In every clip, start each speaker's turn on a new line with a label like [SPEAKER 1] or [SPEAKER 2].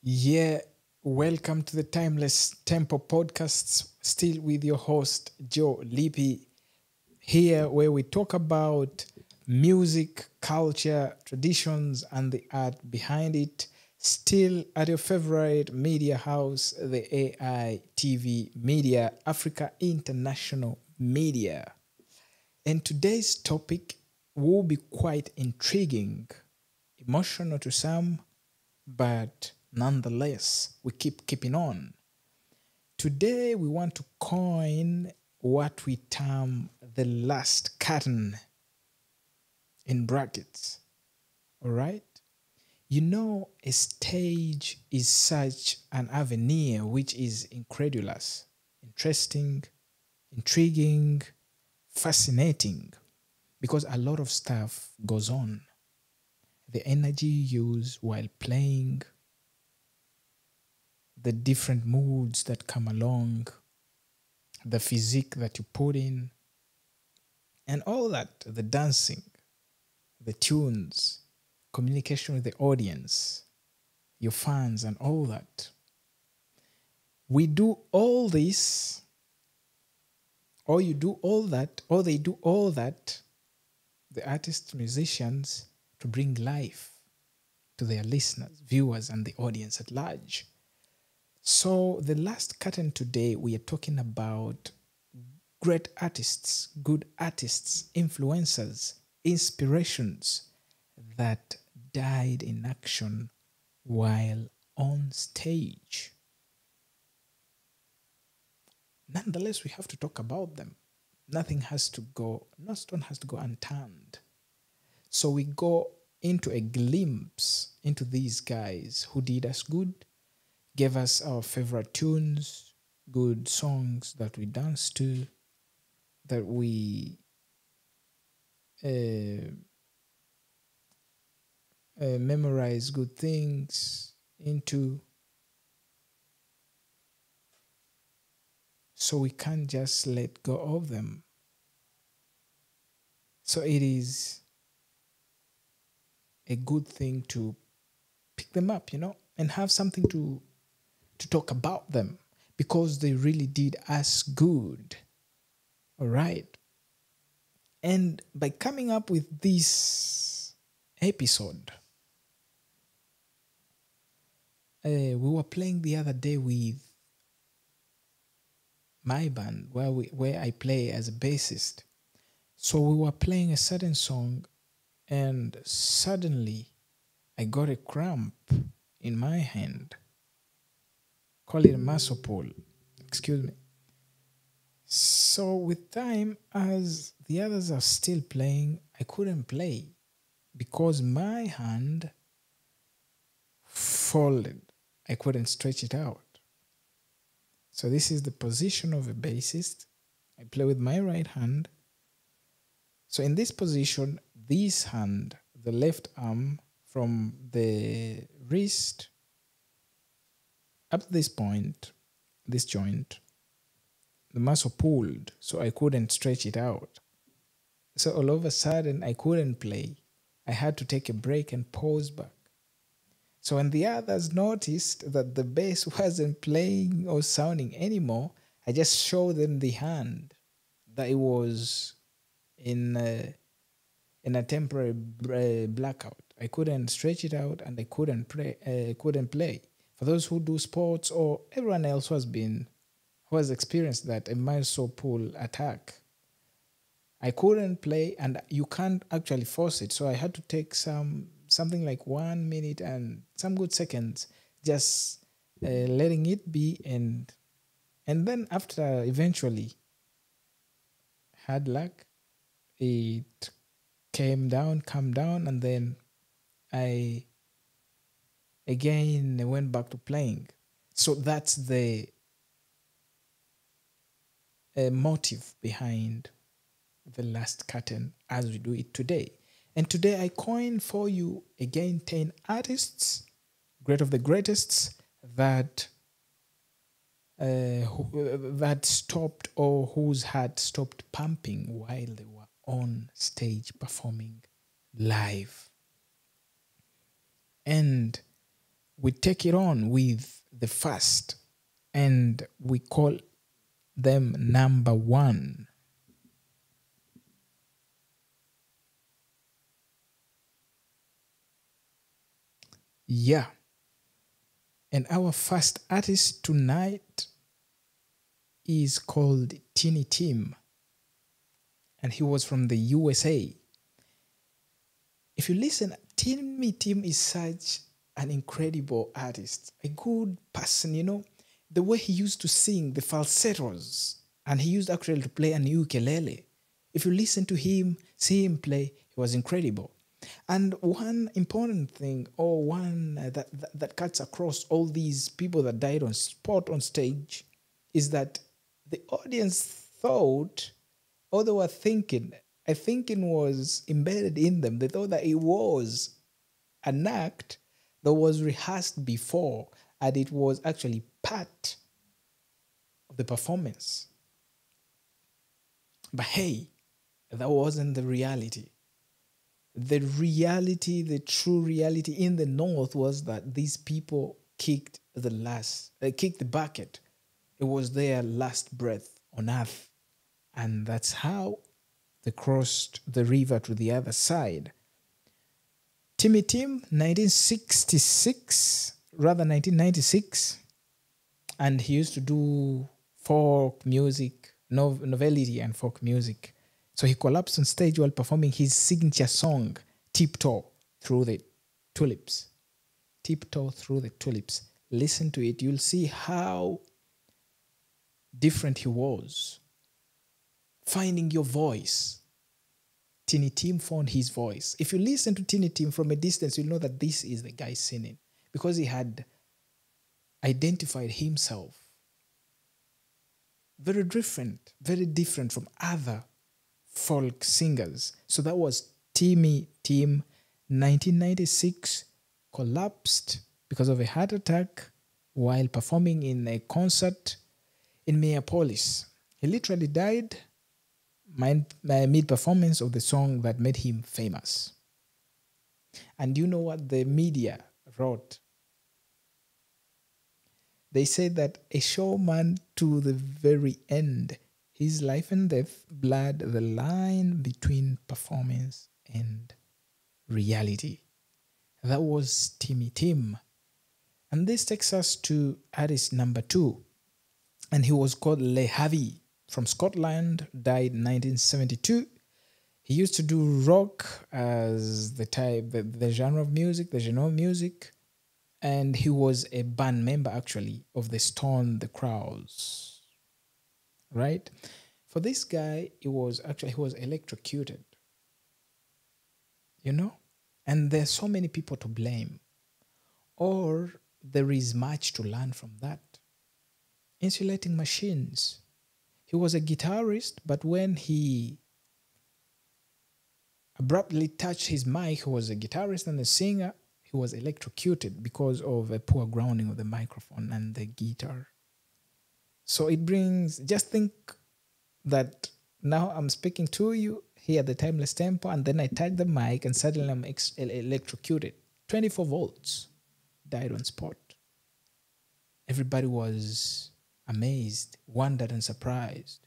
[SPEAKER 1] Yeah, welcome to the Timeless Tempo podcasts. Still with your host, Joe Lipi, here where we talk about music, culture, traditions, and the art behind it. Still at your favorite media house, the AI TV Media, Africa International Media. And today's topic will be quite intriguing, emotional to some, but nonetheless, we keeping on. Today, we want to coin what we term the last curtain in brackets. All right? You know, a stage is such an avenue which is incredulous, interesting, intriguing, fascinating, because a lot of stuff goes on. The energy you use while playing, the different moods that come along, the physique that you put in, and all that, the dancing, the tunes, communication with the audience, your fans, and all that. We do all this, or you do all that, or they do all that, the artists, musicians, to bring life to their listeners, viewers, and the audience at large. So, the last curtain today, we are talking about great artists, good artists, influencers, inspirations that died in action while on stage. Nonetheless, we have to talk about them. No stone has to go unturned. So we go into a glimpse into these guys who did us good, gave us our favorite tunes, good songs that we danced to, that we uh, memorize good things into. So we can't just let go of them. So it is a good thing to pick them up, and have something to talk about them because they really did us good. All right. And by coming up with this episode, we were playing the other day with my band where I play as a bassist. So we were playing a certain song, and suddenly I got a cramp in my hand. Call it a muscle pull. Excuse me. So with time, as the others are still playing, I couldn't play because my hand folded. I couldn't stretch it out. So this is the position of a bassist. I play with my right hand. So in this position, this hand, the left arm from the wrist up to this point, this joint, the muscle pulled, so I couldn't stretch it out. So all of a sudden, I couldn't play. I had to take a break and pause back. So when the others noticed that the bass wasn't playing or sounding anymore, I just showed them the hand that it was in a temporary blackout. I couldn't stretch it out, and I couldn't play. For those who do sports or everyone else who has experienced that, a muscle pull attack, I couldn't play, and you can't actually force it. So I had to take something like 1 minute and some good seconds, just letting it be, and then after eventually hard luck, it calmed down, and then I again went back to playing. So that's the motive behind the last curtain as we do it today. And today I coin for you again 10 artists, great of the greatest, that that stopped, or whose heart stopped pumping while they were on stage performing live. And we take it on with the first, and we call them number one. Yeah. And our first artist tonight is called Tiny Tim, and he was from the USA. If you listen, Tiny Tim is such an incredible artist, a good person, you know, the way he used to sing, the falsettos, and he used actually to play an ukulele. If you listen to him, see him play, he was incredible. And one important thing, or one that cuts across all these people that died on spot on stage, is that the audience thought, or they were thinking, a thinking was embedded in them. They thought that it was an act that was rehearsed before, and it was actually part of the performance. But hey, that wasn't the reality. The reality, the true reality in the North was that these people kicked the bucket. It was their last breath on earth. And that's how they crossed the river to the other side. Timmy Tim, 1996, and he used to do folk music, novelty and folk music. So he collapsed on stage while performing his signature song, Tiptoe Through the Tulips. Tiptoe Through the Tulips. Listen to it. You'll see how different he was. Finding your voice. Tiny Tim found his voice. If you listen to Tiny Tim from a distance, you'll know that this is the guy singing, because he had identified himself. Very different from other folk singers. So that was Timmy Tim. 1996, collapsed because of a heart attack while performing in a concert in Minneapolis. He literally died mid-performance of the song that made him famous. And you know what the media wrote? They said that a showman to the very end, his life and death blurred the line between performance and reality. That was Timmy Tim. And this takes us to artist number 2. And he was called Le Harvey, from Scotland, died in 1972. He used to do rock as the genre of music. And he was a band member, actually, of the Stone the Crows. Right? For this guy, he was electrocuted. You know? And there's so many people to blame. Or there is much to learn from that. Insulating machines. He was a guitarist, but when he abruptly touched his mic, he was a guitarist and a singer, he was electrocuted because of a poor grounding of the microphone and the guitar. So it brings, just think that now I'm speaking to you here at the Timeless Tempo, and then I touch the mic and suddenly I'm electrocuted. 24 volts, died on spot. Everybody was amazed, wondered and surprised.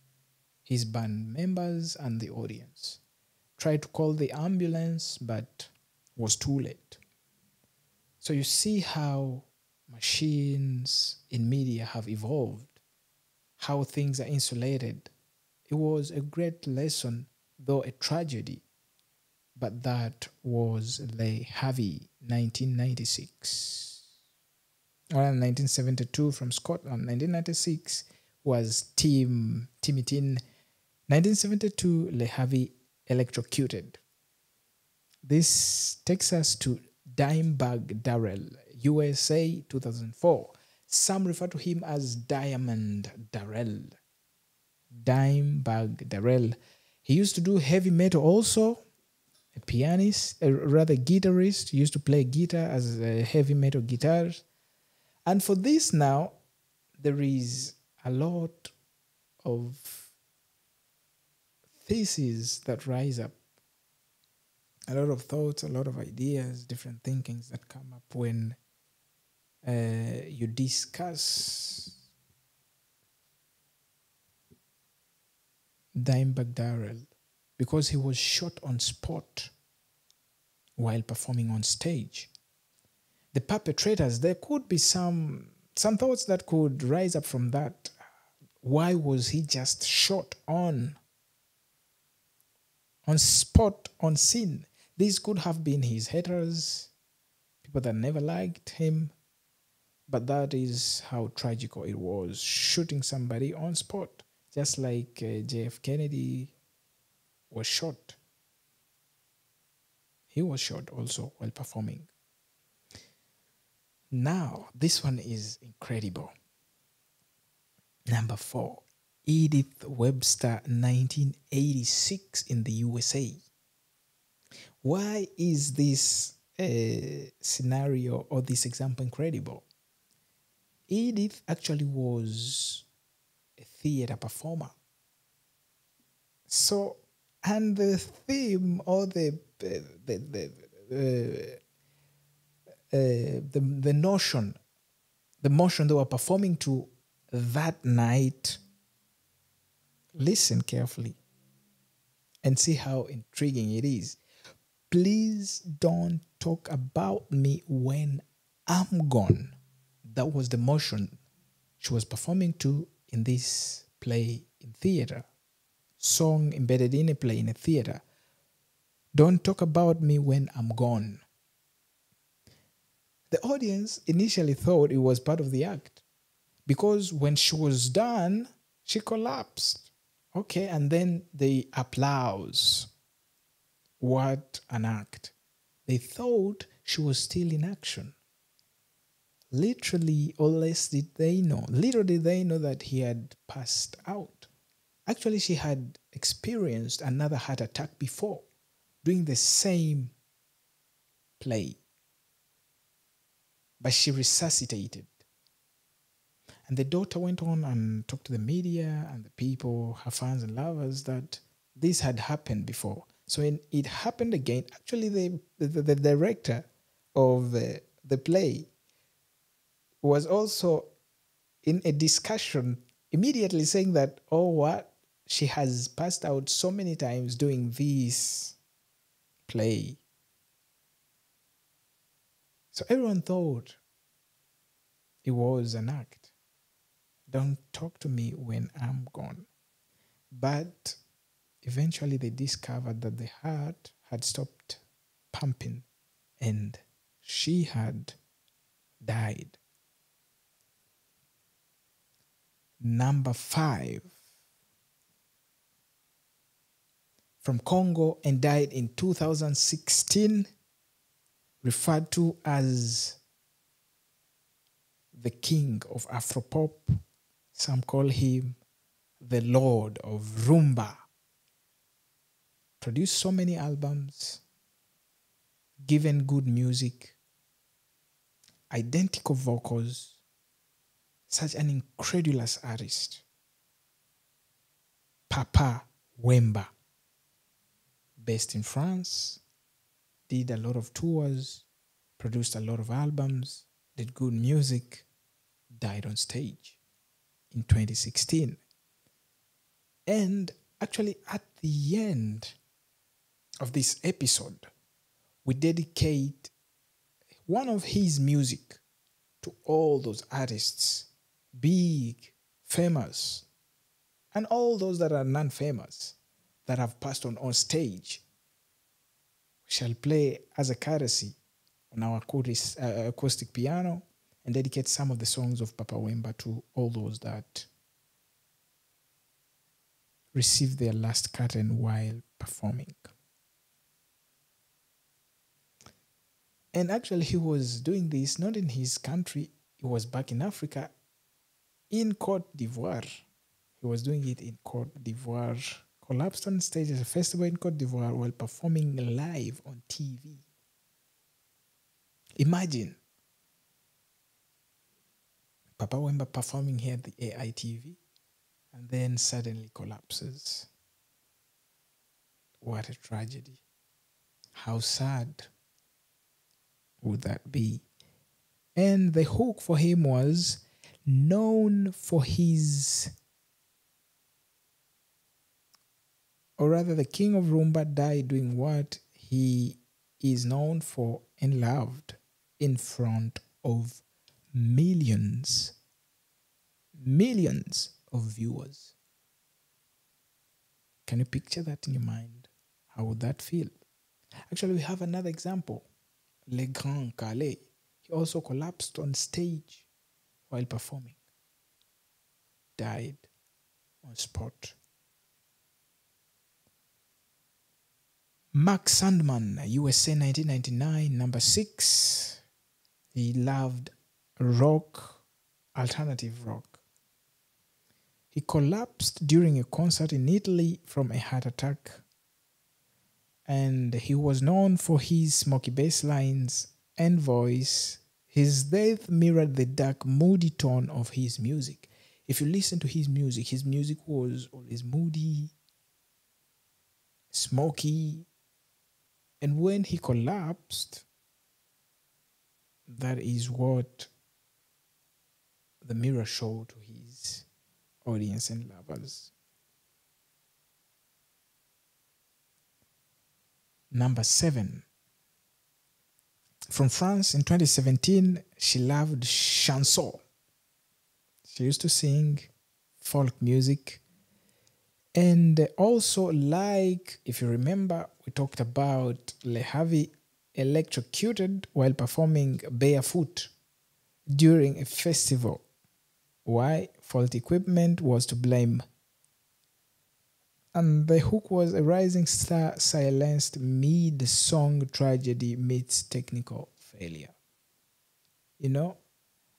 [SPEAKER 1] His band members and the audience tried to call the ambulance, but was too late. So you see how machines in media have evolved, how things are insulated. It was a great lesson, though a tragedy, but that was Le Harvey, 1996. Well, 1972 from Scotland. 1996 was Timmy Tim. 1972, Le Harvey electrocuted. This takes us to Dimebag Darrell, USA, 2004. Some refer to him as Diamond Darrell. Dimebag Darrell. He used to do heavy metal also. A pianist, guitarist. He used to play guitar as a heavy metal guitar. And for this now, there is a lot of theses that rise up. A lot of thoughts, a lot of ideas, different thinkings that come up when you discuss Dimebag Darrell because he was shot on spot while performing on stage. The perpetrators, there could be some thoughts that could rise up from that. Why was he just shot on spot, on scene? These could have been his haters, people that never liked him, but that is how tragical it was, shooting somebody on spot, just like JF Kennedy was shot. He was shot also while performing. Now, this one is incredible. Number 4, Edith Webster, 1986 in the USA. Why is this scenario or this example incredible? Edith actually was a theater performer. So, and the theme or the notion, the motion they were performing to that night, listen carefully and see how intriguing it is. Please don't talk about me when I'm gone. That was the motion she was performing to in this play in theater. Song embedded in a play in a theater. Don't talk about me when I'm gone. The audience initially thought it was part of the act because when she was done, she collapsed. Okay, and then the applause. What an act. They thought she was still in action. Literally, or less did they know, little did they know that he had passed out. Actually, she had experienced another heart attack before, doing the same play. But she resuscitated. And the daughter went on and talked to the media and the people, her fans and lovers, that this had happened before. So when it happened again, actually the director of the play was also in a discussion immediately saying that, oh, what? She has passed out so many times doing this play. So everyone thought it was an act. Don't talk to me when I'm gone. But eventually they discovered that the heart had stopped pumping and she had died. Number 5, from Congo and died in 2016, referred to as the king of Afropop. Some call him the Lord of Rumba. Produced so many albums, given good music, identical vocals, such an incredulous artist. Papa Wemba, based in France, did a lot of tours, produced a lot of albums, did good music, died on stage in 2016. And actually at the end of this episode, we dedicate one of his music to all those artists, big, famous, and all those that are non-famous, that have passed on stage. We shall play as a courtesy on our acoustic piano and dedicate some of the songs of Papa Wemba to all those that received their last curtain while performing. And actually he was doing this not in his country, he was back in Africa, in Cote d'Ivoire. He was doing it in Cote d'Ivoire, collapsed on stage at a festival in Cote d'Ivoire while performing live on TV. Imagine Papa Wemba performing here at the AITV and then suddenly collapses. What a tragedy. How sad would that be? And the hook for him was known for his, or rather the king of rumba died doing what he is known for and loved in front of millions of viewers. Can you picture that in your mind? How would that feel? Actually, we have another example. Le Grand Calais. He also collapsed on stage while performing. Died on spot. Mark Sandman, USA 1999, number 6. He loved rock, alternative rock. He collapsed during a concert in Italy from a heart attack. And he was known for his smoky bass lines and voice. His death mirrored the dark, moody tone of his music. If you listen to his music was always moody, smoky. And when he collapsed, that is what the mirror showed to his audience and lovers. Number 7. From France in 2017, she loved chanson. She used to sing folk music. And also, like, if you remember, we talked about Le Harvey electrocuted while performing barefoot during a festival. Why? Faulty equipment was to blame. And the hook was a rising star silenced mid-song tragedy meets technical failure. You know?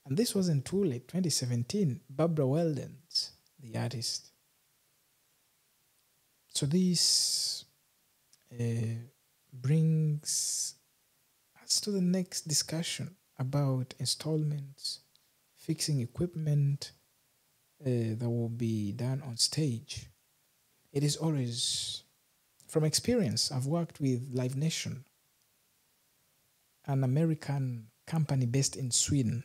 [SPEAKER 1] And this wasn't too late, 2017, Barbara Weldon's the artist. So this brings us to the next discussion about installments, fixing equipment that will be done on stage. It is always, from experience, I've worked with Live Nation, an American company based in Sweden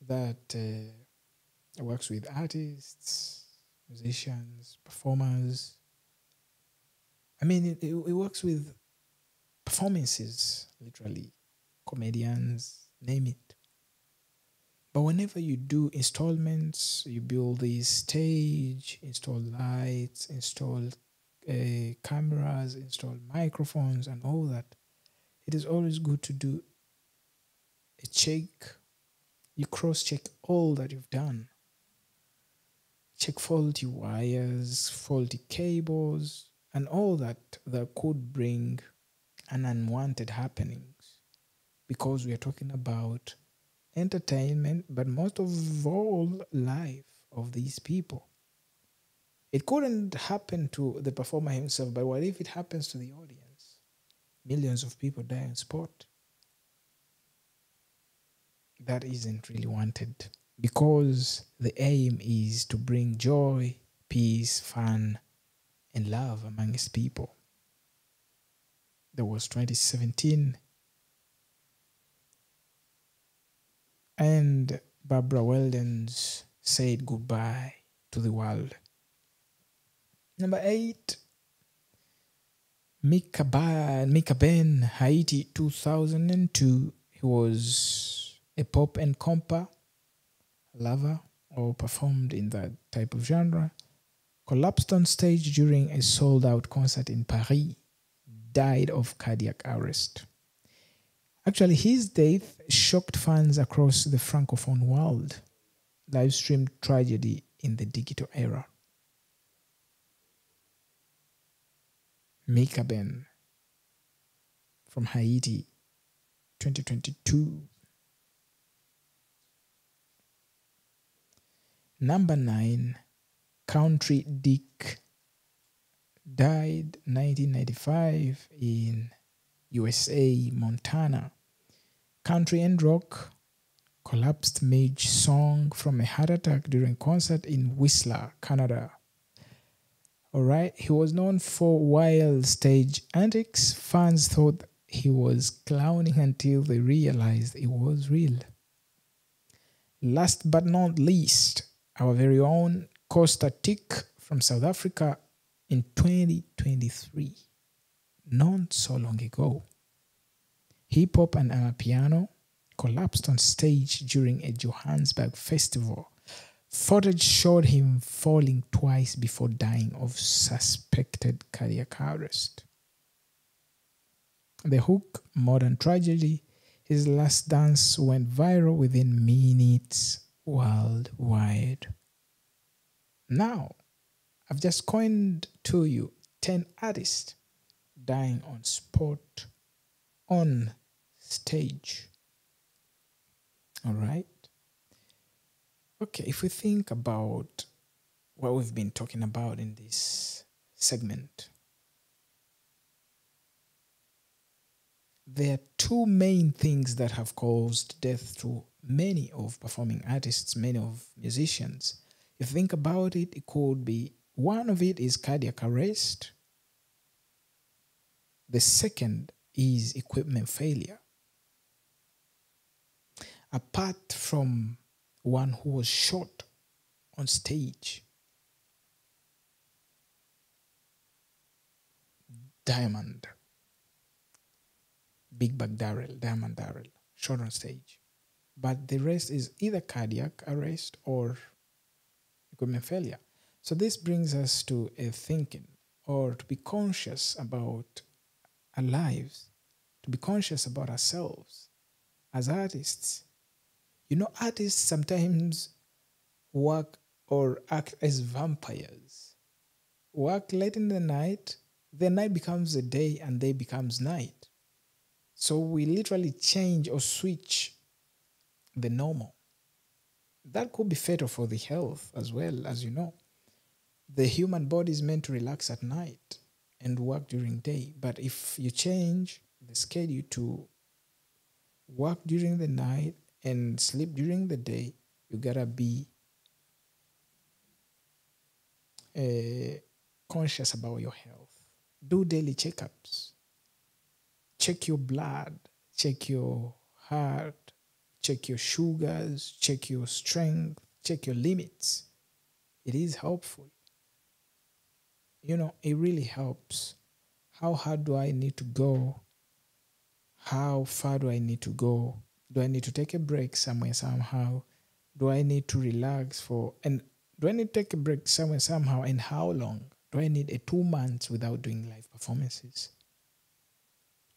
[SPEAKER 1] that works with artists, musicians, performers. I mean, it works with performances, literally, comedians, name it. But whenever you do installments, you build this stage, install lights, install cameras, install microphones and all that, it is always good to do a check. You cross-check all that you've done. Check faulty wires, faulty cables, and all that could bring an unwanted happenings. Because we are talking about entertainment, but most of all, life of these people. It couldn't happen to the performer himself, but what if it happens to the audience? Millions of people die on spot. That isn't really wanted, because the aim is to bring joy, peace, fun, and love amongst people. There was 2017, and Barbara Weldon's said goodbye to the world. Number 8, Mika Ben, Haiti 2002. He was a pop and compa lover, or performed in that type of genre. Collapsed on stage during a sold-out concert in Paris. Died of cardiac arrest. Actually, his death shocked fans across the Francophone world. Live-streamed tragedy in the digital era. Mika Ben from Haiti, 2022. Number 9, Country Dick. Died 1995 in USA, Montana. Country and rock. Collapsed mid-song from a heart attack during concert in Whistler, Canada. Alright, he was known for wild stage antics. Fans thought he was clowning until they realized it was real. Last but not least, our very own Costa Tick from South Africa in 2023, not so long ago. Hip hop and amapiano collapsed on stage during a Johannesburg festival. Footage showed him falling twice before dying of suspected cardiac arrest. The hook, Modern Tragedy, his last dance, went viral within minutes worldwide. Now, I've just coined to you 10 artists dying on spot, on stage. All right? Okay, if we think about what we've been talking about in this segment, there are two main things that have caused death to many of performing artists, many of musicians. If you think about it, it could be one of it is cardiac arrest. The second is equipment failure. Apart from one who was shot on stage, Diamond, Big Bag Darrell, Diamond Darrell, shot on stage. But the rest is either cardiac arrest or equipment failure. So this brings us to a thinking, or to be conscious about our lives, to be conscious about ourselves as artists. You know, artists sometimes work or act as vampires. Work late in the night becomes a day and day becomes night. So we literally change or switch the normal. That could be fatal for the health as well, as you know. The human body is meant to relax at night and work during day. But if you change the schedule to work during the night and sleep during the day, you gotta be conscious about your health. Do daily checkups. Check your blood, check your heart, check your sugars, check your strength, check your limits. It is helpful. You know, it really helps. How hard do I need to go? How far do I need to go? Do I need to take a break somewhere somehow? Do I need to relax and do I need to take a break somewhere somehow, and how long? Do I need 2 months without doing live performances?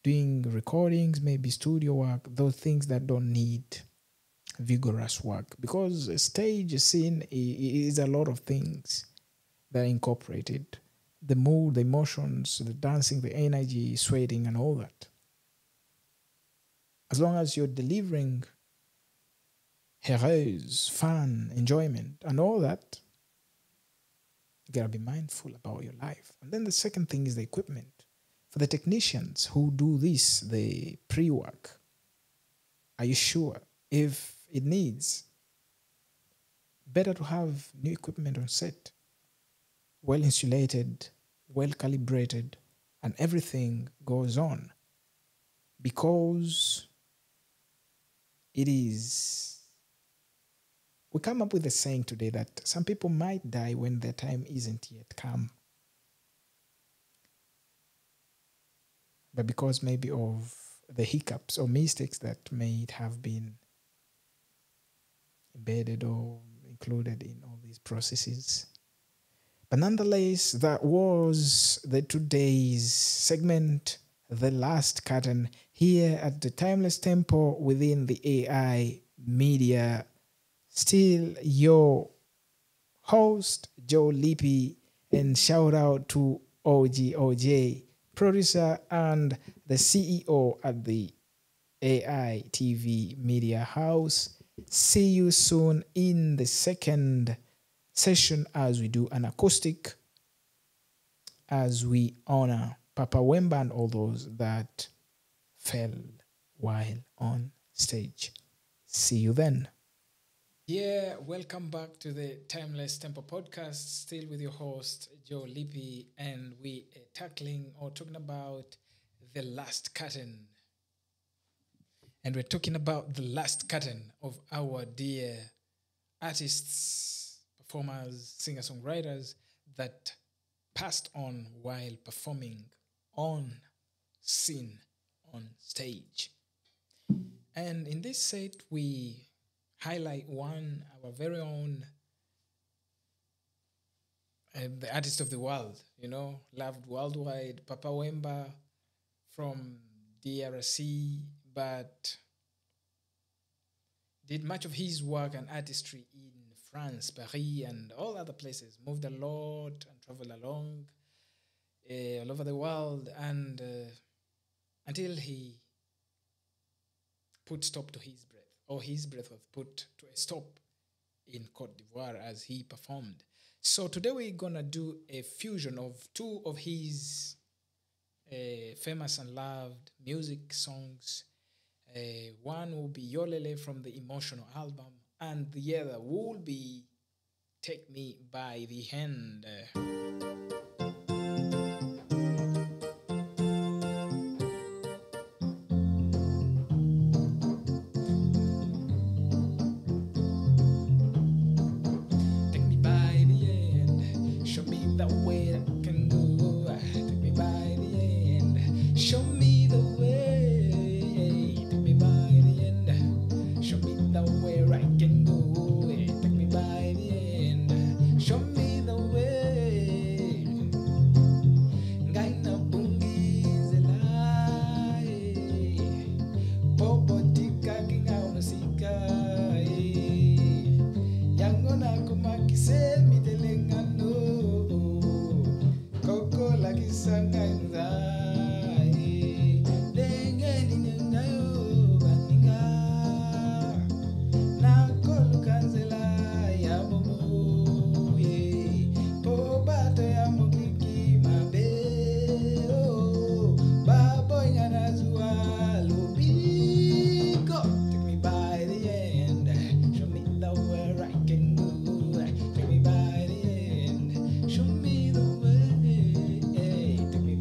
[SPEAKER 1] Doing recordings, maybe studio work, those things that don't need vigorous work, because a stage scene is a lot of things that are incorporated: the mood, the emotions, the dancing, the energy, sweating, and all that. As long as you're delivering heureuse, fun, enjoyment, and all that, you gotta be mindful about your life. And then the second thing is the equipment. For the technicians who do this, the pre-work, are you sure? If it needs, better to have new equipment on set, well insulated, well calibrated, and everything goes on, because it is, we come up with a saying today that some people might die when their time isn't yet come. But because maybe of the hiccups or mistakes that may have been embedded or included in all these processes. But nonetheless, that was the today's segment, The Last Curtain, here at the Timeless Tempo within the AI Media. Still your host, Joe Lipi, and shout out to OJ, producer and the CEO at the AI TV Media House. See you soon in the second session as we do an acoustic, as we honor Papa Wemba and all those that fell while on stage. See you then. Yeah, welcome back to the Timeless Tempo podcast, still with your host, Joe Lipi, and we are tackling or talking about the last curtain. And we're talking about the last curtain of our dear artists, performers, singer-songwriters that passed on while performing on scene, on stage. And in this set, we highlight our very own, the artist of the world, loved worldwide, Papa Wemba from DRC, but did much of his work and artistry in France, Paris, and all other places. Moved a lot and traveled along all over the world, and until he put stop to his breath, or his breath was put to a stop in Cote d'Ivoire as he performed. So today we're gonna do a fusion of two of his famous and loved music songs. One will be Yolele from the Emotional album, and the other will be Take Me by the Hand. Take me by the hand, show me the way I can go. Take me by the hand, show me the way. Show me the way I can go. Take me by the hand. Show me the way. Ngaina bungizela. Bobo tika kinga unosika. Yangona kumakise mitelengano. Koko lagi sangaiza. Take me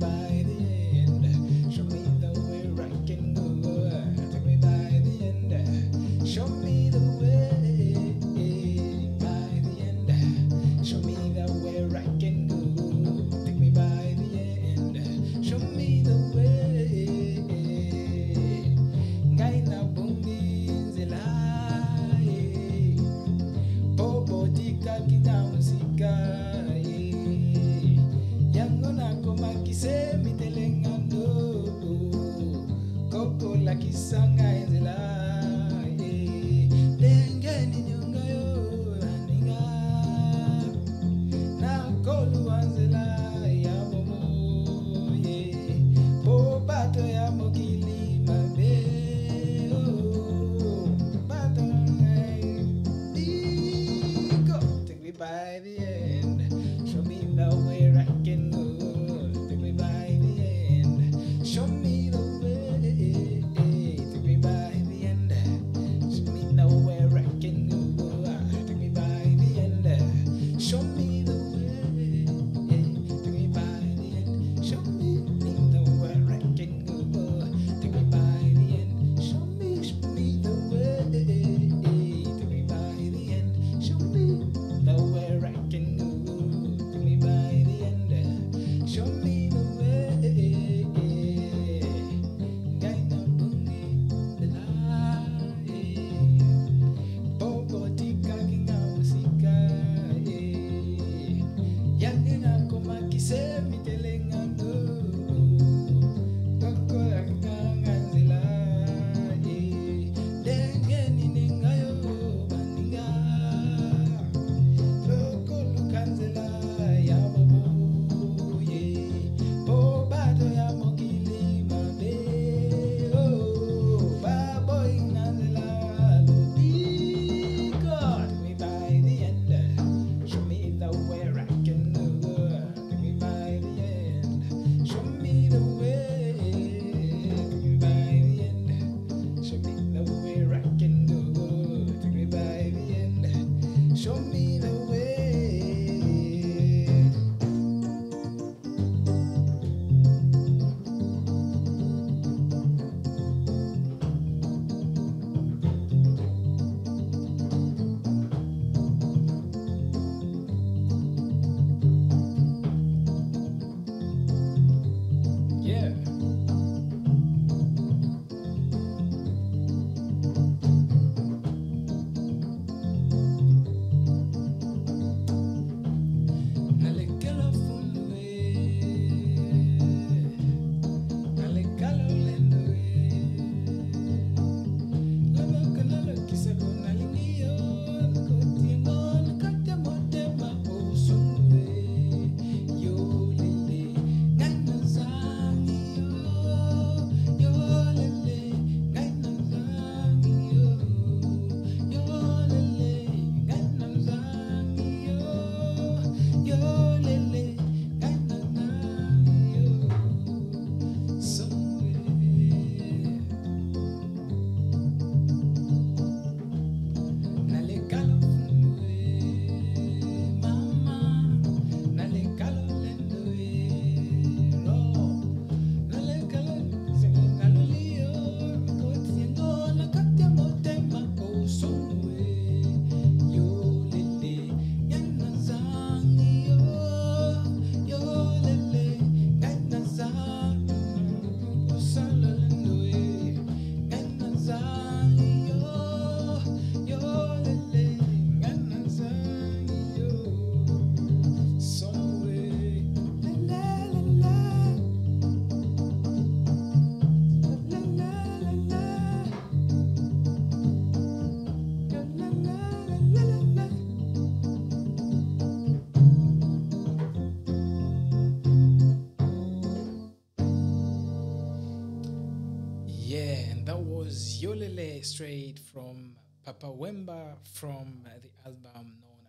[SPEAKER 1] straight from Papa Wemba from the album known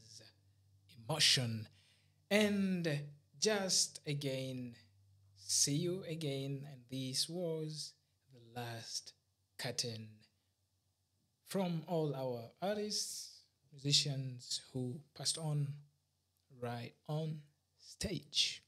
[SPEAKER 1] as Emotion. And just again, see you again. And this was the last curtain from all our artists, musicians who passed on right on stage.